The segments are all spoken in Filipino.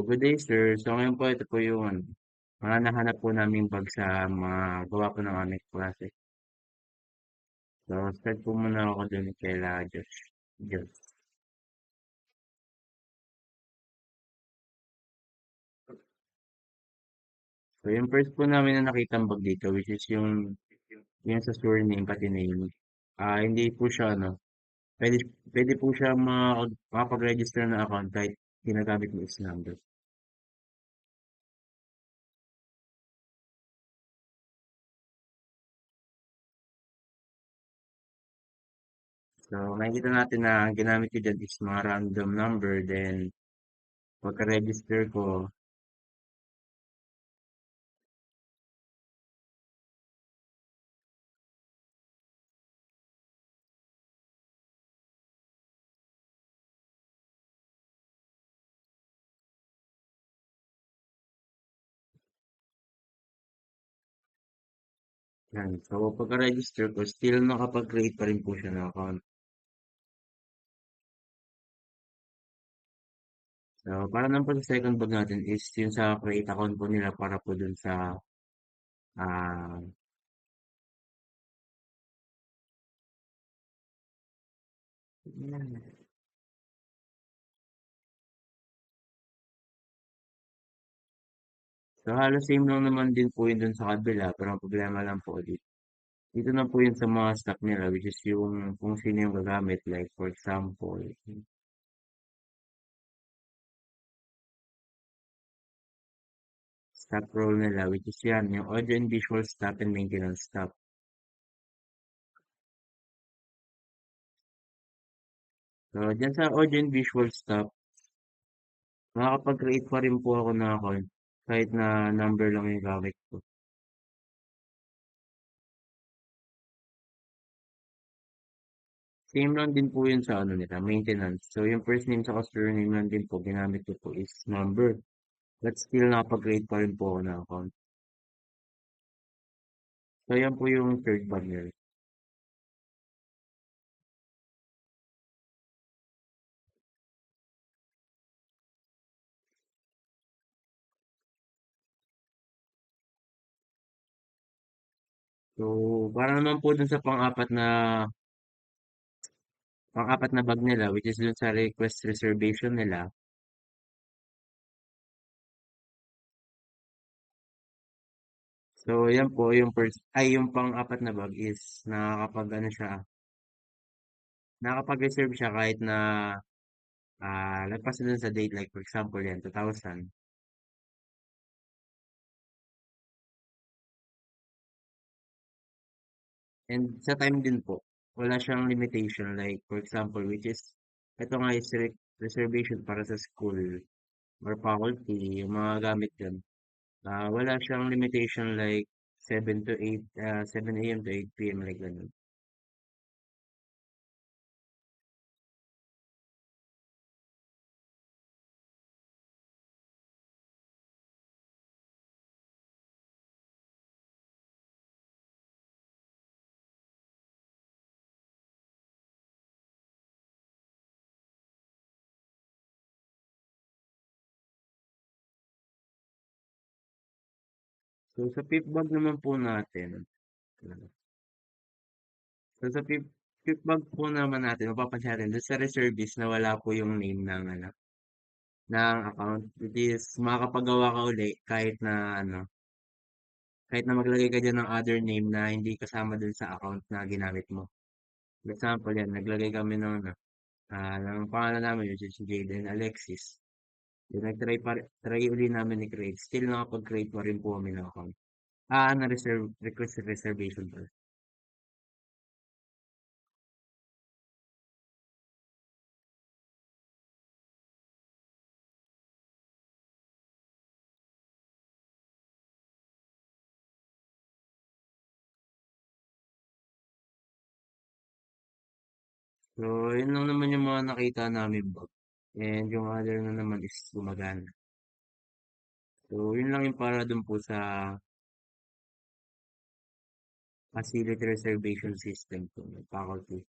good day sir. So ngayon po ito po yung mga nahanap po namin bag sa mga gawa po ng aming klase. So start po muna ako dun kaila Josh. Josh. So yung first po namin na nakitang bag dito which is yung sa surname pati name. Hindi po siya pwede, pwede po siya makapag-register na account kahit ginagamit mo is number. So makikita natin na ang ginamit ko dyan is mga random number then pagka-register ko. Yan. So, pagka-register ko, still nakapag-create pa rin po siya ng account. So, para naman po sa second bag natin is yung sa create account po nila para po dun sa ah so, halos same lang naman din po yun dun sa kabila. Pero ang problema lang po dito. Dito na po yun sa mga stock nila which is yung kung sino yung gagamit. Like, for example, stock role nila which is yan, yung audio and visual stock and maintenance stock. So, dyan sa audio and visual stock, makakapag-create pa rin po ako ng account kahit na number lang yung gamit ko. Same lang din po yun sa ano nila, maintenance. So yung first name sa surname lang din po, ginamit ko po is number. But still nakapag-create pa rin po ako ng account. So yan po yung third bundle. So para naman po dun sa pang-apat na bag nila which is dun sa request reservation nila. So yan po yung yung pang-apat na bag is nakakapag ano siya, nakakapag-reserve siya kahit na lagpas na dun sa date like for example yan 2000. And sa time din po, wala siyang limitation like for example which is ito nga is reservation para sa school or faculty, yung mga gamit dyan. Wala siyang limitation like 7 to 8, 7 a.m. to 8 p.m. like ganun. So sa fifth bag naman po natin, so sa fifth bag po naman natin, mapapansin natin doon sa reservice na wala po yung name ng account. It is makakapagawa ka uli kahit na maglagay ka dyan ng other name na hindi kasama dun sa account na ginamit mo. For example, yan, naglagay kami ng pangalan namin, which is Jaden Alexis. Then try uli namin i-create. Still nakapag-create pa rin po kami ng account. Request reservation pa. So, yun lang naman yung mga nakita namin bug. And yung other na naman is gumagana. So, yun lang yung para dun po sa facility reservation system po ng faculty.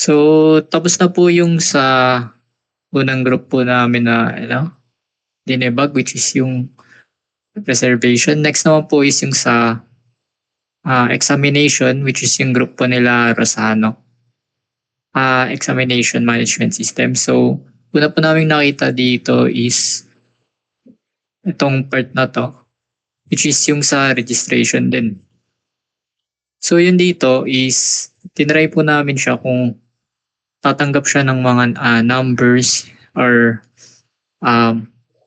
So, tapos na po yung sa unang group po namin na dinebug, which is yung preservation. Next naman po is yung sa examination, which is yung group po nila Rosano. Examination management system. So, una po namin nakita dito is itong part na to, which is yung sa registration din. So, yun dito is, tinry po namin siya kung tatanggap siya ng mga numbers or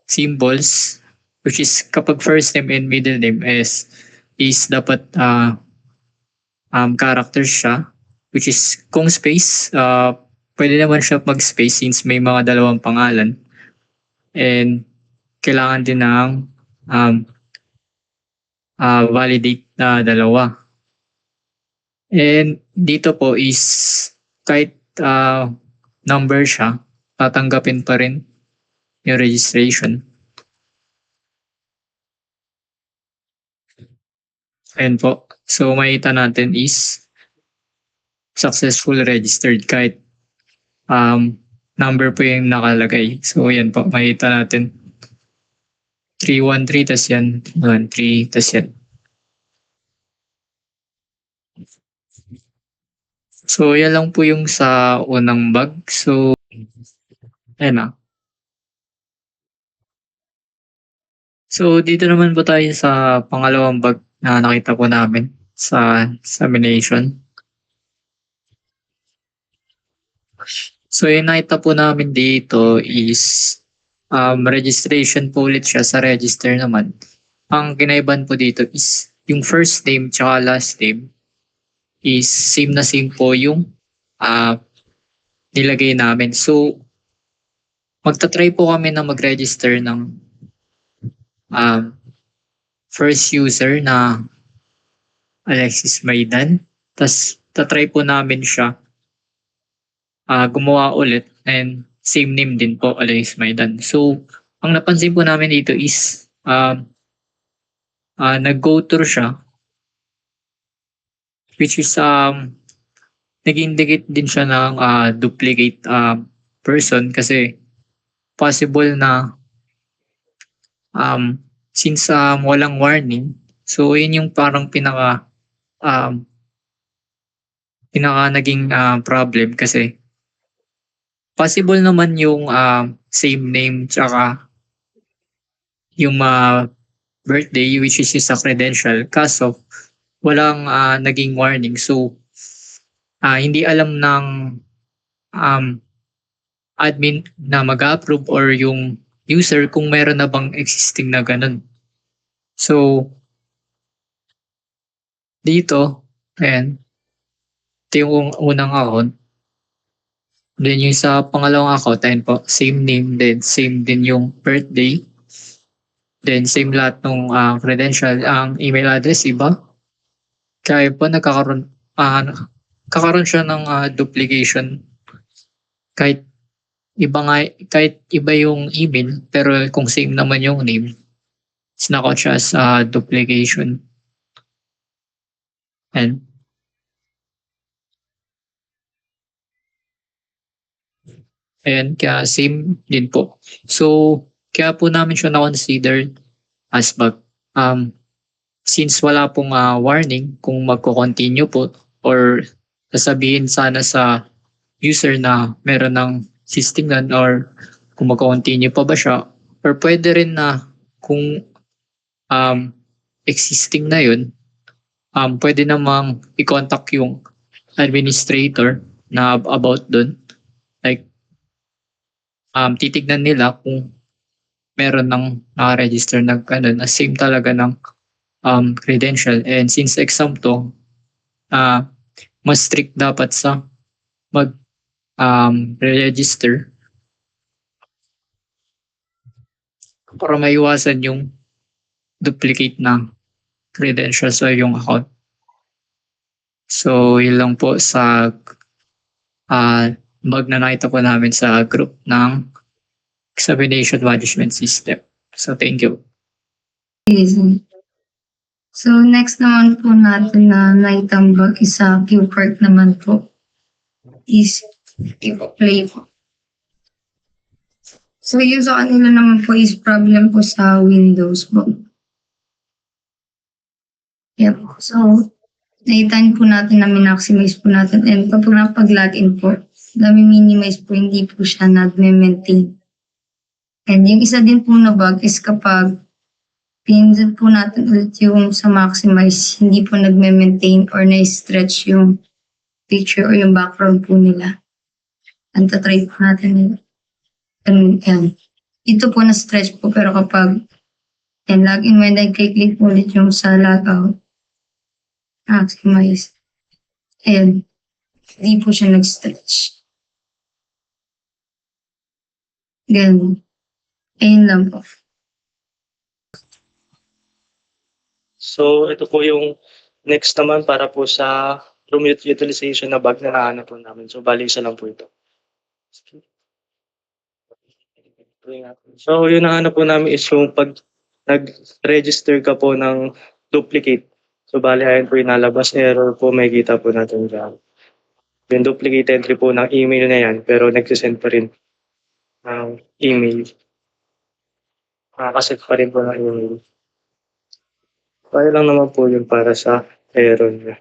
symbols, which is kapag first name and middle name is dapat characters siya, which is kung space, pwede naman siya mag-space since may mga dalawang pangalan. And kailangan din ng validate na dalawa. And dito po is kahit number siya, tatanggapin pa rin yung registration. Ayan po. So makita natin is successful registered kahit number po yung nakalagay. So yan po, makita natin 313 tas yan 13 tas yan. So yan lang po yung sa unang bug. So ayan na. So dito naman po tayo sa pangalawang bug na nakita po namin sa examination. So yung nakita po namin dito is registration po ulit siya sa register naman. Ang kinaiban po dito is yung first name tsaka last name is same na same po yung nilagay namin. So magta-try po kami na mag-register ng first user na Alexis Maidan. Tapos tatry po namin siya gumawa ulit and same name din po, Alexis Maidan. So ang napansin po namin dito is nag-go through siya, which is nag-indicate din siya ng duplicate person kasi possible na since walang warning, so yun yung parang pinaka naging problem kasi possible naman yung same name tsaka yung birthday, which is sa credential, kaso walang naging warning. So hindi alam ng admin na mag-approve or yung user kung meron na bang existing na ganun. So dito, ayan, ito yung unang account. Then yung sa pangalawang account, ayan po, same name, then same din yung birthday. Then same lahat ng credential, ang email address iba. Kaya po kakaroon siya ng duplication kahit iba yung email, pero kung same naman yung name, sinakot siya sa duplication. And ayan, kaya same din po. So kaya po namin siya na-consider as bug. Since wala pong warning kung magko-continue po or sasabihin sana sa user na meron ng existing gun or kung magko-continue pa ba siya, or pwede rin na kung existing na yun, pwede namang i-contact yung administrator na about dun. Like titignan nila kung meron ng naka-register na same talaga ng credential. And since exam to, mas strict dapat sa register para maiwasan yung duplicate na credentials sa yung account. So yun lang po sa bug na nakita po namin sa group ng examination management system. So thank you. So next naman po natin na nakitang bug is sa QPark naman po. is i-play po. So yung sa kanila naman po is problem po sa Windows po. Yep. So, naitan po natin na maximize po natin. And kapag napag-login po, minimize po, hindi po siya nag-maintain. And yung isa din po na bug is kapag pinindot po natin ulit yung sa maximize, hindi po nag-maintain or na-stretch yung picture or yung background po nila. Ang tatry po natin yan. Ito po na-stretch po pero kapag yan, login when I click ulit yung sa logout, maximize. Ayan, hindi po siya nag-stretch. Ganun. Ayun lang po. So, ito po yung next naman para po sa room utilization na bag na nahanap po namin. So, bali isa lang po ito. So, yung nahanap po namin is yung pag nag-register ka po ng duplicate. So, bali ayan po yung nalabas error po, may kita po natin dyan. Yung duplicate entry po ng email na yan, pero nagsisend pa rin ng email. Nakakaset pa rin po ng email. Kaya lang naman po yun para sa error niya.